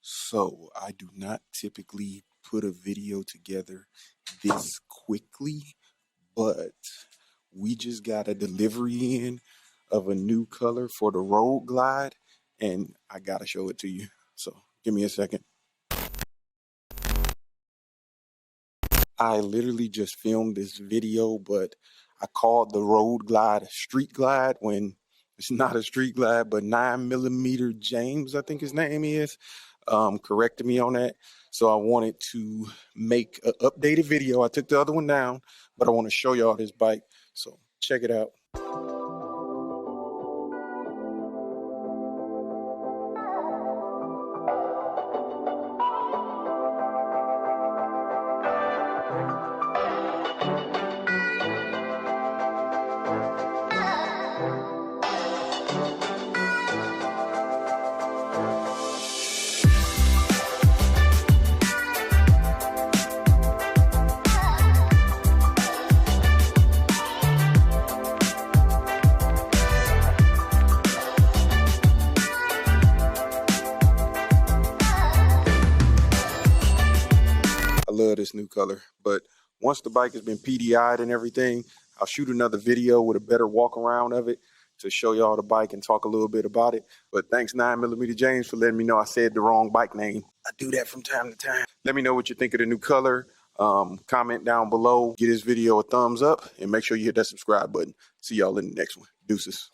So I do not typically put a video together this quickly, but we just got a delivery in of a new color for the Road Glide, and I gotta show it to you. So give me a second. I literally just filmed this video, but I called the Road Glide a Street Glide when it's not a Street Glide, but 9mm James, I think his name is, corrected me on that. So I wanted to make an updated video. I took the other one down, but I want to show y'all this bike. So check it out. I love this new color, but once the bike has been PDI'd and everything, I'll shoot another video with a better walk around of it to show y'all the bike and talk a little bit about it. But thanks 9mm James for letting me know I said the wrong bike name. I do that from time to time. Let me know what you think of the new color. Comment down below, give this video a thumbs up, and make sure you hit that subscribe button. See y'all in the next one. Deuces.